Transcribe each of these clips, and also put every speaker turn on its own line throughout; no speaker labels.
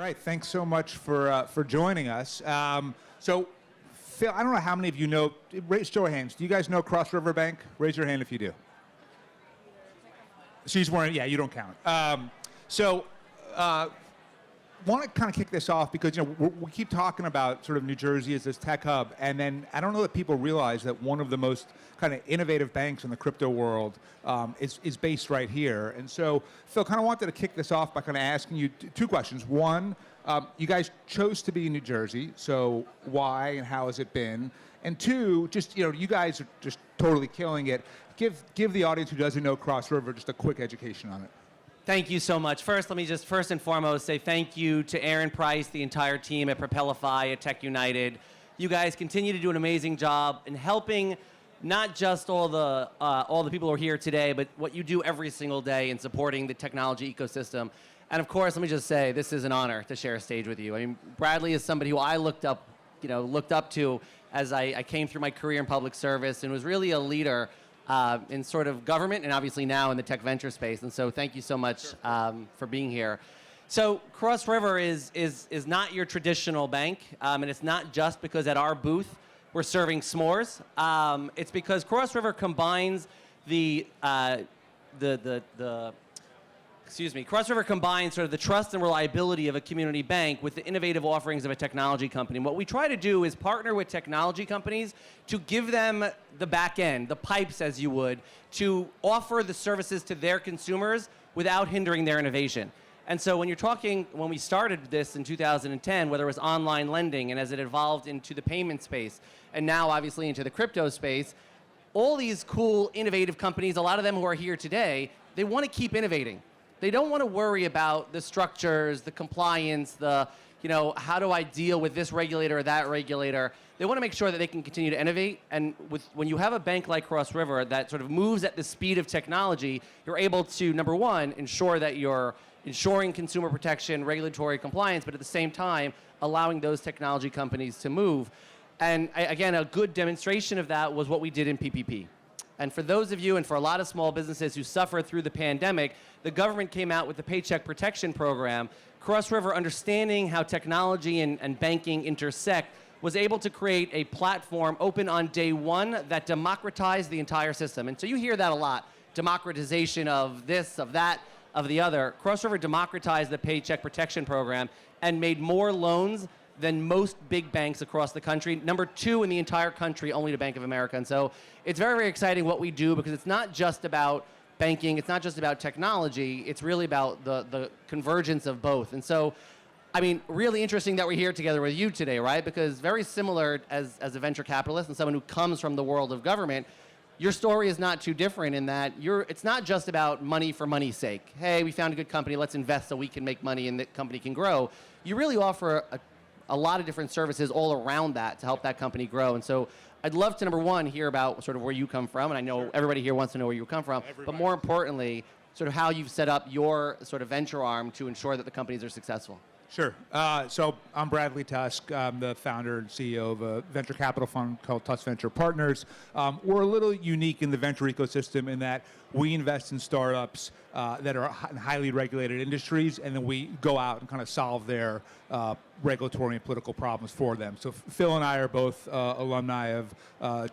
right, thanks so much for joining us. So, Phil, I don't know how many of you know, raise show of hands, do you guys know Cross River Bank? Raise your hand if you do. She's wearing, yeah, you don't count. Want to kind of kick this off because we keep talking about sort of New Jersey as this tech hub, and then I don't know that people realize that one of the most kind of innovative banks in the crypto world is based right here. And so, Phil, kind of wanted to kick this off by kind of asking you two questions. One, you guys chose to be in New Jersey, so why and how has it been? And two, just you guys are just totally killing it. Give the audience who doesn't know Cross River just a quick education on it.
Thank you so much. First, let me just first and foremost say thank you to Aaron Price, the entire team at Propelify, at Tech United. You guys continue to do an amazing job in helping not just all the people who are here today, but what you do every single day in supporting the technology ecosystem. And of course, let me just say, this is an honor to share a stage with you. I mean, Bradley is somebody who I looked up to as I came through my career in public service and was really a leader in sort of government and obviously now in the tech venture space. And so thank you so much for being here. So Cross River is not your traditional bank, and it's not just because at our booth we're serving s'mores. It's because Cross River combines Cross River combines sort of the trust and reliability of a community bank with the innovative offerings of a technology company. And what we try to do is partner with technology companies to give them the back end, the pipes as you would, to offer the services to their consumers without hindering their innovation. And so when we started this in 2010, whether it was online lending and as it evolved into the payment space, and now obviously into the crypto space, all these cool, innovative companies, a lot of them who are here today, they want to keep innovating. They don't want to worry about the structures, the compliance, how do I deal with this regulator or that regulator. They want to make sure that they can continue to innovate. And when you have a bank like Cross River that sort of moves at the speed of technology, you're able to, number one, ensure that you're ensuring consumer protection, regulatory compliance, but at the same time, allowing those technology companies to move. And again, a good demonstration of that was what we did in PPP. And for those of you and for a lot of small businesses who suffered through the pandemic, the government came out with the Paycheck Protection Program. Cross River, understanding how technology and banking intersect, was able to create a platform open on day one that democratized the entire system. And so you hear that a lot, democratization of this, of that, of the other. Cross River democratized the Paycheck Protection Program and made more loans than most big banks across the country. Number 2 in the entire country, only to Bank of America. And so it's very, very exciting what we do because it's not just about banking, it's not just about technology, it's really about the convergence of both. And so, I mean, really interesting that we're here together with you today, right? Because very similar as a venture capitalist and someone who comes from the world of government, your story is not too different in that it's not just about money for money's sake. Hey, we found a good company, let's invest so we can make money and the company can grow. You really offer a lot of different services all around that to help that company grow. And so I'd love to, number one, hear about sort of where you come from. And I know everybody here wants to know where you come from. But more importantly, sort of how you've set up your sort of venture arm to ensure that the companies are successful.
Sure. So I'm Bradley Tusk. I'm the founder and CEO of a venture capital fund called Tusk Venture Partners. We're a little unique in the venture ecosystem in that we invest in startups that are in highly regulated industries, and then we go out and kind of solve their regulatory and political problems for them. So Phil and I are both alumni of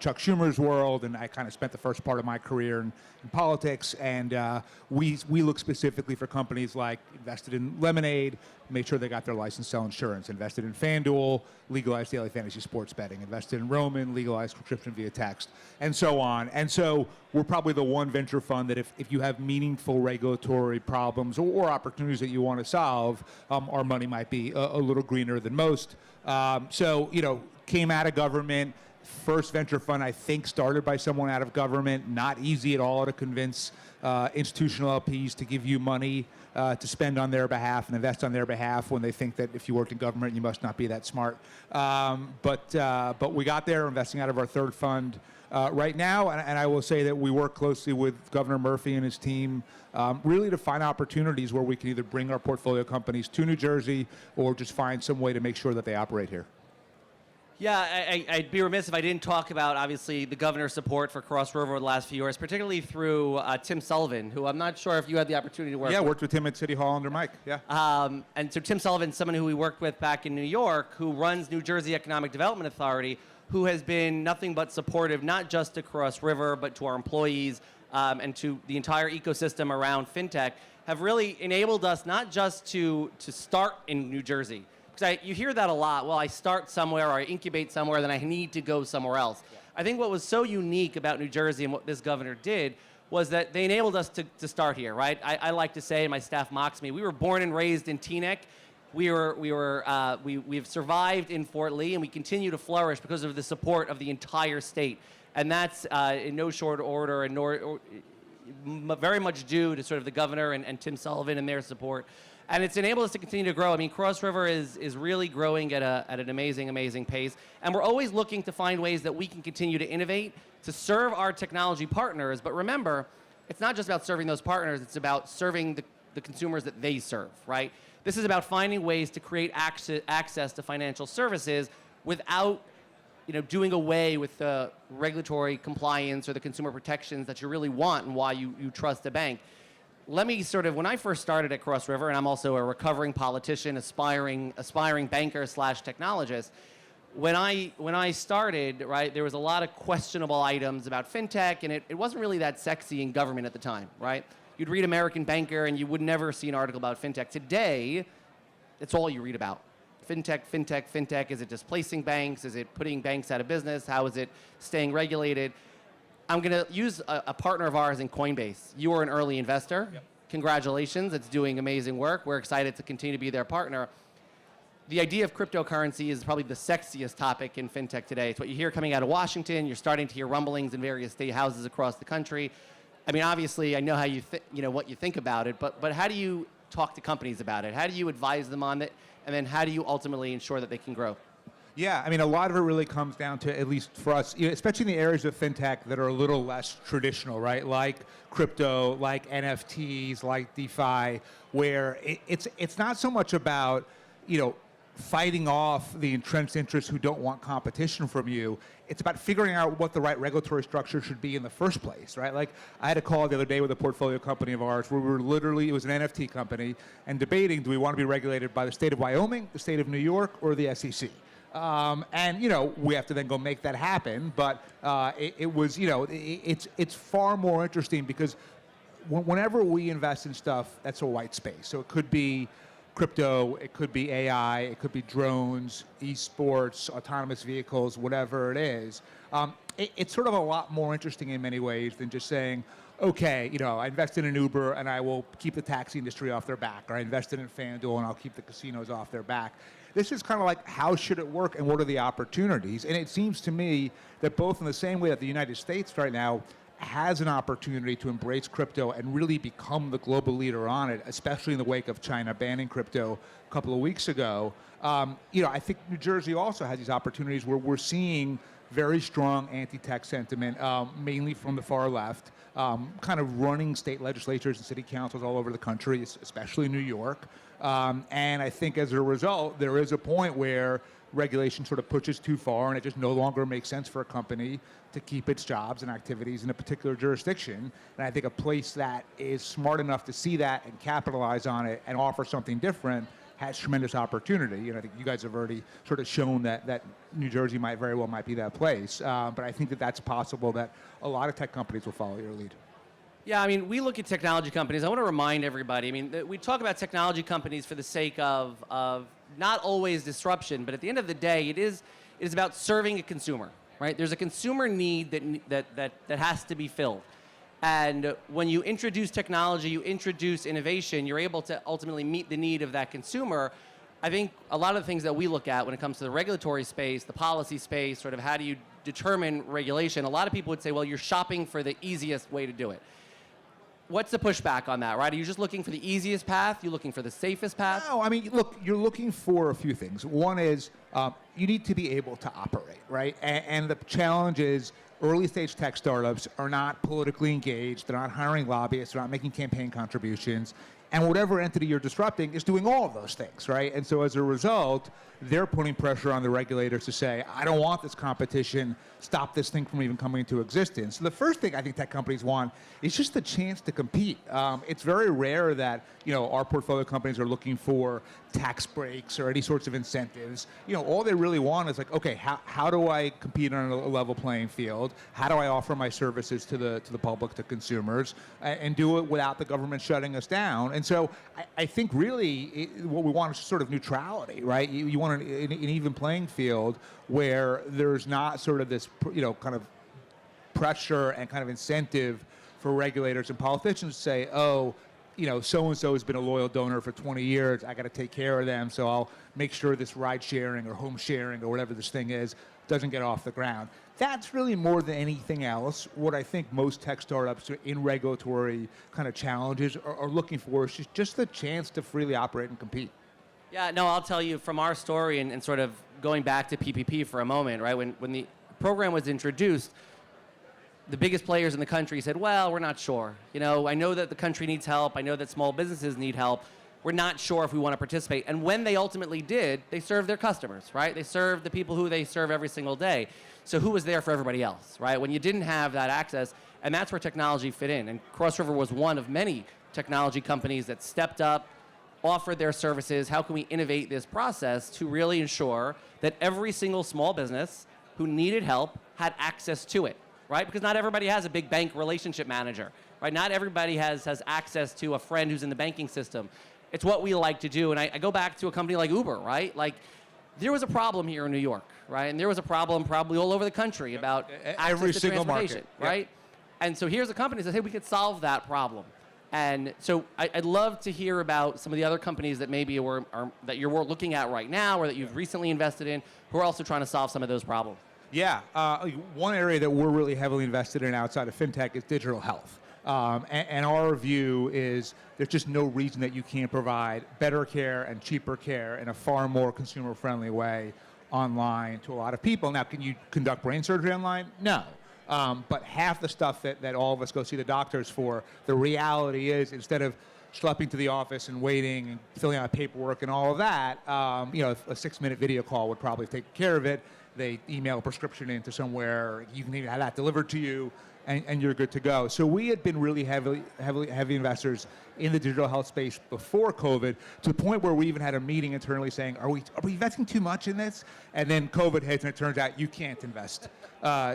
Chuck Schumer's world, and I kind of spent the first part of my career in politics, and we look specifically for companies like invested in Lemonade, made sure they got their license to sell insurance, invested in FanDuel, legalized daily fantasy sports betting, invested in Roman, legalized subscription via text, and so on. And so we're probably the one venture fund that if you have meaningful regulatory problems or opportunities that you want to solve, our money might be a little greener than most. Came out of government. First venture fund, I think, started by someone out of government. Not easy at all to convince institutional LPs to give you money to spend on their behalf and invest on their behalf when they think that if you worked in government, you must not be that smart. But we got there, investing out of our third fund right now, and I will say that we work closely with Governor Murphy and his team really to find opportunities where we can either bring our portfolio companies to New Jersey or just find some way to make sure that they operate here.
Yeah, I'd be remiss if I didn't talk about, obviously, the governor's support for Cross River over the last few years, particularly through Tim Sullivan, who I'm not sure if you had the opportunity to work with.
Yeah, worked with him at City Hall under Mike. Yeah.
And so Tim Sullivan, someone who we worked with back in New York, who runs New Jersey Economic Development Authority, who has been nothing but supportive, not just to Cross River, but to our employees and to the entire ecosystem around fintech, have really enabled us not just to start in New Jersey. Because you hear that a lot. Well, I start somewhere or I incubate somewhere, then I need to go somewhere else. Yeah. I think what was so unique about New Jersey and what this governor did was that they enabled us to start here, right? I like to say, and my staff mocks me, we were born and raised in Teaneck. We've survived in Fort Lee, and we continue to flourish because of the support of the entire state. And that's in no short order and very much due to sort of the governor and Tim Sullivan and their support. And it's enabled us to continue to grow. I mean, Cross River is really growing at an amazing, amazing pace. And we're always looking to find ways that we can continue to innovate, to serve our technology partners. But remember, it's not just about serving those partners. It's about serving the consumers that they serve, right? This is about finding ways to create access to financial services without doing away with the regulatory compliance or the consumer protections that you really want and why you trust a bank. Let me when I first started at Cross River, and I'm also a recovering politician, aspiring banker / technologist, when I started, right, there was a lot of questionable items about fintech, and it wasn't really that sexy in government at the time, right? You'd read American Banker, and you would never see an article about fintech. Today, it's all you read about. Fintech, fintech, fintech. Is it displacing banks? Is it putting banks out of business? How is it staying regulated? I'm going to use a partner of ours in Coinbase. You are an early investor. Yep. Congratulations. It's doing amazing work. We're excited to continue to be their partner. The idea of cryptocurrency is probably the sexiest topic in fintech today. It's what you hear coming out of Washington. You're starting to hear rumblings in various state houses across the country. I mean, obviously, I know how what you think about it, but how do you talk to companies about it? How do you advise them on it? And then how do you ultimately ensure that they can grow?
Yeah, I mean, a lot of it really comes down to, at least for us, especially in the areas of fintech that are a little less traditional, right? Like crypto, like NFTs, like DeFi, where it's not so much about, fighting off the entrenched interests who don't want competition from you. It's about figuring out what the right regulatory structure should be in the first place, right? Like, I had a call the other day with a portfolio company of ours where we were literally, it was an NFT company, and debating, do we want to be regulated by the state of Wyoming, the state of New York, or the SEC? We have to then go make that happen. But it's far more interesting because whenever we invest in stuff, that's a white space. So it could be crypto, it could be AI, it could be drones, esports, autonomous vehicles, whatever it is. It's sort of a lot more interesting in many ways than just saying, okay, I invested in Uber and I will keep the taxi industry off their back, or I invested in FanDuel and I'll keep the casinos off their back. This is kind of like, how should it work and what are the opportunities? And it seems to me that both in the same way that the United States right now has an opportunity to embrace crypto and really become the global leader on it, especially in the wake of China banning crypto a couple of weeks ago. I think New Jersey also has these opportunities where we're seeing very strong anti-tech sentiment, mainly from the far left, kind of running state legislatures and city councils all over the country, especially New York. And I think as a result, there is a point where regulation sort of pushes too far and it just no longer makes sense for a company to keep its jobs and activities in a particular jurisdiction. And I think a place that is smart enough to see that and capitalize on it and offer something different has tremendous opportunity. I think you guys have already sort of shown that New Jersey might be that place. But I think that's possible that a lot of tech companies will follow your lead.
Yeah, I mean, we look at technology companies. I want to remind everybody, we talk about technology companies for the sake of not always disruption, but at the end of the day, it is about serving a consumer, right? There's a consumer need that has to be filled. And when you introduce technology, you introduce innovation, you're able to ultimately meet the need of that consumer. I think a lot of the things that we look at when it comes to the regulatory space, the policy space, sort of how do you determine regulation, a lot of people would say, well, you're shopping for the easiest way to do it. What's the pushback on that, right? Are you just looking for the easiest path? You looking for the safest path?
No, look, you're looking for a few things. One is you need to be able to operate, right? And the challenge is early stage tech startups are not politically engaged. They're not hiring lobbyists. They're not making campaign contributions. And whatever entity you're disrupting is doing all of those things, right? And so as a result, they're putting pressure on the regulators to say, I don't want this competition, stop this thing from even coming into existence. So the first thing I think tech companies want is just the chance to compete. It's very rare that, our portfolio companies are looking for tax breaks or any sorts of incentives. All they really want is like, okay, how do I compete on a level playing field? How do I offer my services to the public, to consumers, and do it without the government shutting us down? And so I think really what we want is sort of neutrality, right? You want an even playing field where there's not sort of this, kind of pressure and kind of incentive for regulators and politicians to say, oh, so-and-so has been a loyal donor for 20 years. I got to take care of them, so I'll make sure this ride sharing or home sharing or whatever this thing is doesn't get off the ground. That's really more than anything else what I think most tech startups in regulatory kind of challenges are looking for is just the chance to freely operate and compete.
Yeah, no, I'll tell you from our story and sort of going back to PPP for a moment, right? When the program was introduced, the biggest players in the country said, well, we're not sure. I know that the country needs help. I know that small businesses need help. We're not sure if we want to participate. And when they ultimately did, they served their customers, right? They served the people who they serve every single day. So who was there for everybody else, right? When you didn't have that access, and that's where technology fit in. And Cross River was one of many technology companies that stepped up, offered their services. How can we innovate this process to really ensure that every single small business who needed help had access to it? Right? Because not everybody has a big bank relationship manager, right? Not everybody has access to a friend who's in the banking system. It's what we like to do. And I go back to a company like Uber, right? Like, there was a problem here in New York, right? And there was a problem probably all over the country about
every
access to
single
transportation,
market,
right? And so here's a company that says, hey, we could solve that problem. And so I'd love to hear about some of the other companies that maybe that you're looking at right now or that you've recently invested in who are also trying to solve some of those problems.
Yeah, one area that we're really heavily invested in outside of fintech is digital health. And our view is there's just no reason that you can't provide better care and cheaper care in a far more consumer-friendly way online to a lot of people. Now, can you conduct brain surgery online? No. But half the stuff that all of us go see the doctors for, the reality is instead of schlepping to the office and waiting and filling out paperwork and all of that, a 6-minute video call would probably take care of it. They email a prescription into somewhere, you can even have that delivered to you, and you're good to go. So we had been really heavy investors in the digital health space before COVID, to the point where we even had a meeting internally saying, are we investing too much in this? And then COVID hits, and it turns out you can't invest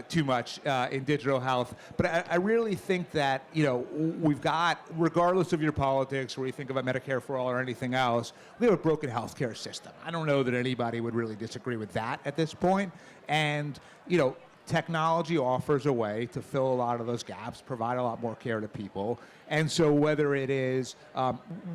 too much in digital health. But I really think that, we've got, regardless of your politics, or you think about Medicare for all or anything else, we have a broken healthcare system. I don't know that anybody would really disagree with that at this point. And, technology offers a way to fill a lot of those gaps, provide a lot more care to people. And so whether it is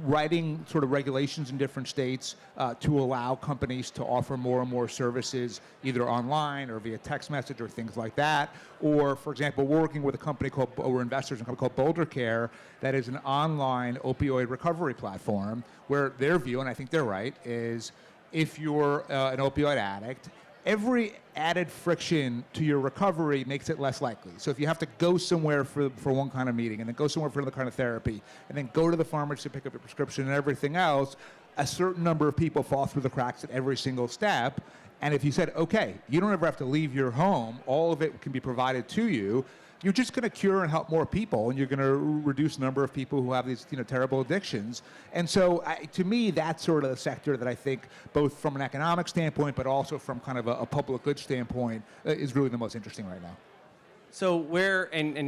writing sort of regulations in different states to allow companies to offer more and more services, either online or via text message or things like that, or, for example, we're working with a company we're investors in a company called Boulder Care that is an online opioid recovery platform where their view, and I think they're right, is if you're an opioid addict, every added friction to your recovery makes it less likely. So if you have to go somewhere for one kind of meeting and then go somewhere for another kind of therapy and then go to the pharmacy to pick up your prescription and everything else, a certain number of people fall through the cracks at every single step. And if you said, okay, you don't ever have to leave your home, all of it can be provided to you, you're just going to cure and help more people, and you're going to reduce the number of people who have these terrible addictions. And so, to me, that's sort of the sector that I think, both from an economic standpoint, but also from kind of a public good standpoint, is really the most interesting right now.
So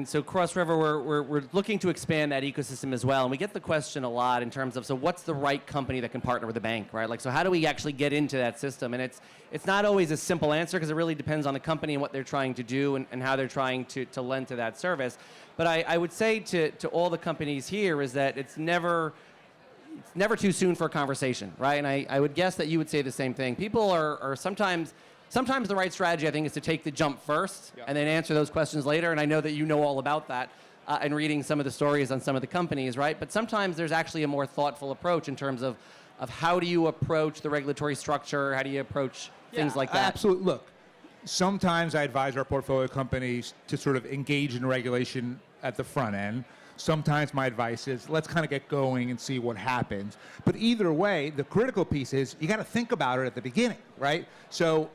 so Cross River, we're looking to expand that ecosystem as well, and we get the question a lot in terms of, so what's the right company that can partner with a bank, right? Like, so how do we actually get into that system? And it's not always a simple answer because it really depends on the company and what they're trying to do and how they're trying to lend to that service. But I would say to all the companies here is that it's never too soon for a conversation, right? And I would guess that you would say the same thing. People are sometimes the right strategy, I think, is to take the jump first and then answer those questions later. And I know that you know all about that and reading some of the stories on some of the companies, right? But sometimes there's actually a more thoughtful approach in terms of how do you approach the regulatory structure? How do you approach things like that?
Absolutely. Look, sometimes I advise our portfolio companies to sort of engage in regulation at the front end. Sometimes my advice is let's kind of get going and see what happens. But either way, the critical piece is you got to think about it at the beginning, right? So,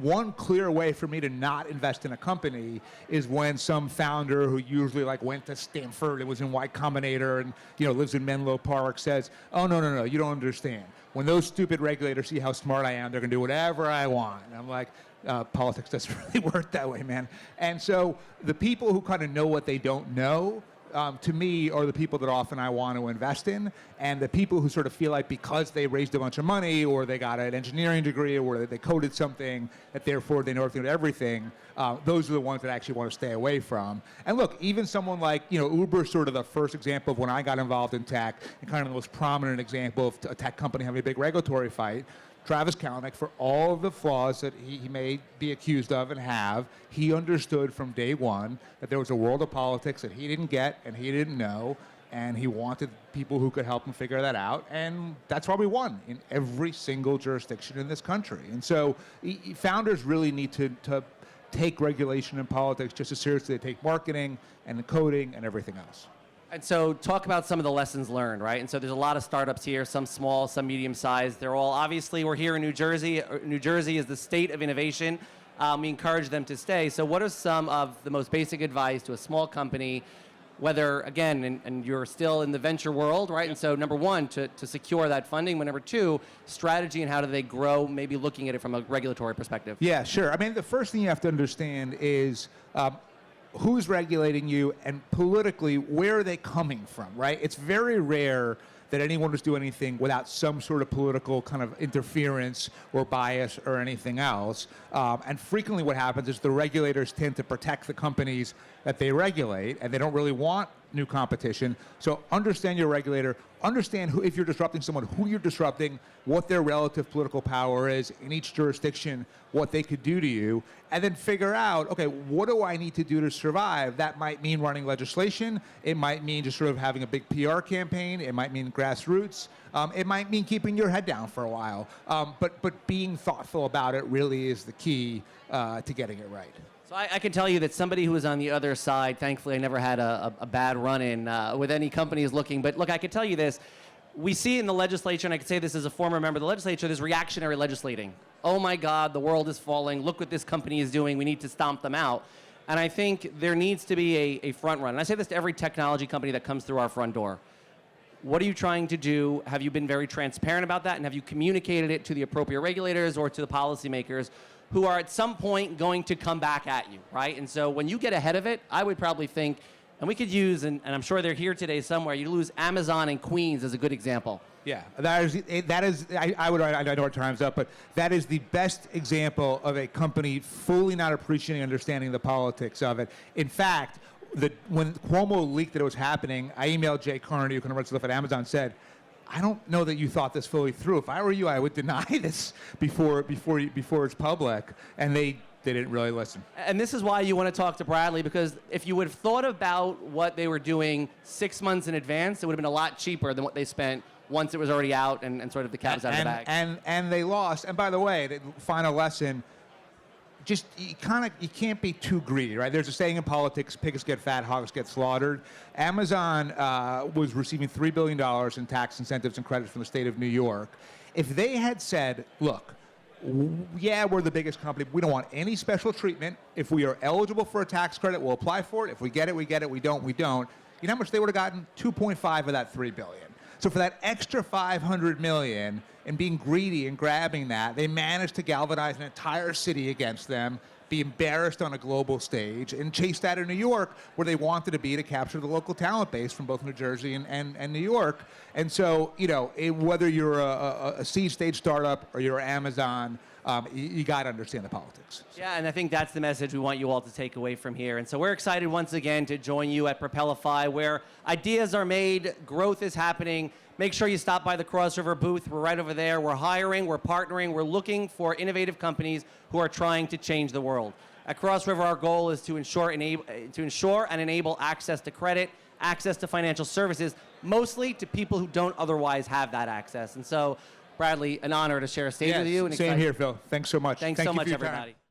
one clear way for me to not invest in a company is when some founder who usually like went to Stanford and was in Y Combinator and, lives in Menlo Park says, oh, no, you don't understand. When those stupid regulators see how smart I am, they're going to do whatever I want. And I'm like, politics doesn't really work that way, man. And so the people who kind of know what they don't know, to me, are the people that often I want to invest in. And the people who sort of feel like because they raised a bunch of money or they got an engineering degree or they coded something, that therefore they know everything, those are the ones that I actually want to stay away from. And look, even someone like, Uber is sort of the first example of when I got involved in tech and kind of the most prominent example of a tech company having a big regulatory fight. Travis Kalanick, for all of the flaws that he may be accused of and have, he understood from day one that there was a world of politics that he didn't get and he didn't know, and he wanted people who could help him figure that out, and that's why we won in every single jurisdiction in this country. And so founders really need to take regulation and politics just as seriously as they take marketing and coding and everything else.
And so talk about some of the lessons learned, right? And so there's a lot of startups here, some small, some medium-sized. They're all, obviously, we're here in New Jersey. New Jersey is the state of innovation. We encourage them to stay. So what are some of the most basic advice to a small company, whether, again, and you're still in the venture world, right? And so number one, to secure that funding. But number two, strategy and how do they grow, maybe looking at it from a regulatory perspective.
Yeah, sure. I mean, the first thing you have to understand is who's regulating you, and politically, where are they coming from, right? It's very rare that anyone is doing anything without some sort of political kind of interference or bias or anything else. And frequently what happens is the regulators tend to protect the companies that they regulate, and they don't really want new competition. So understand your regulator, understand who, if you're disrupting someone, who you're disrupting, what their relative political power is in each jurisdiction, what they could do to you, and then figure out, okay, what do I need to do to survive? That might mean running legislation. It might mean just sort of having a big PR campaign. It might mean grassroots. It might mean keeping your head down for a while. But being thoughtful about it really is the key to getting it right.
So I can tell you that somebody who was on the other side, thankfully I never had a bad run-in with any companies looking, but look, I can tell you this. We see in the legislature, and I can say this as a former member of the legislature, there's reactionary legislating. Oh my God, the world is falling. Look what this company is doing. We need to stomp them out. And I think there needs to be a front run. And I say this to every technology company that comes through our front door. What are you trying to do? Have you been very transparent about that? And have you communicated it to the appropriate regulators or to the policymakers who are at some point going to come back at you, right? And so when you get ahead of it, I would probably think, and we could use, and I'm sure they're here today somewhere, you lose Amazon and Queens as a good example.
Yeah, that is. I know our time's up, but that is the best example of a company fully not appreciating, understanding the politics of it. In fact, when Cuomo leaked that it was happening, I emailed Jay Carney, who kind of runs stuff at Amazon, said, I don't know that you thought this fully through. If I were you, I would deny this before it's public. And they didn't really listen. And
this is why you want to talk to Bradley, because if you would have thought about what they were doing 6 months in advance, it would have been a lot cheaper than what they spent once it was already out and sort of the cat's out of the bag.
And they lost. And by the way, the final lesson, just you can't be too greedy, right? There's a saying in politics, pigs get fat, hogs get slaughtered. Amazon was receiving $3 billion in tax incentives and credits from the state of New York. If they had said, look, yeah, we're the biggest company, but we don't want any special treatment. If we are eligible for a tax credit, we'll apply for it. If we get it, we get it. We don't, we don't. You know how much they would have gotten? 2.5 of that $3 billion. So for that extra $500 million and being greedy and grabbing that, they managed to galvanize an entire city against them, be embarrassed on a global stage, and chase that in New York, where they wanted to be to capture the local talent base from both New Jersey and New York. And so, whether you're a seed stage startup or you're Amazon, you got to understand the politics.
Yeah, and I think that's the message we want you all to take away from here. And so we're excited once again to join you at Propelify, where ideas are made, growth is happening. Make sure you stop by the Cross River booth. We're right over there. We're hiring, we're partnering, we're looking for innovative companies who are trying to change the world. At Cross River, our goal is to ensure and enable access to credit, access to financial services, mostly to people who don't otherwise have that access. And so, Bradley, an honor to share a stage with you. And
same here, Phil. Thanks so much.
Thanks so much, everybody.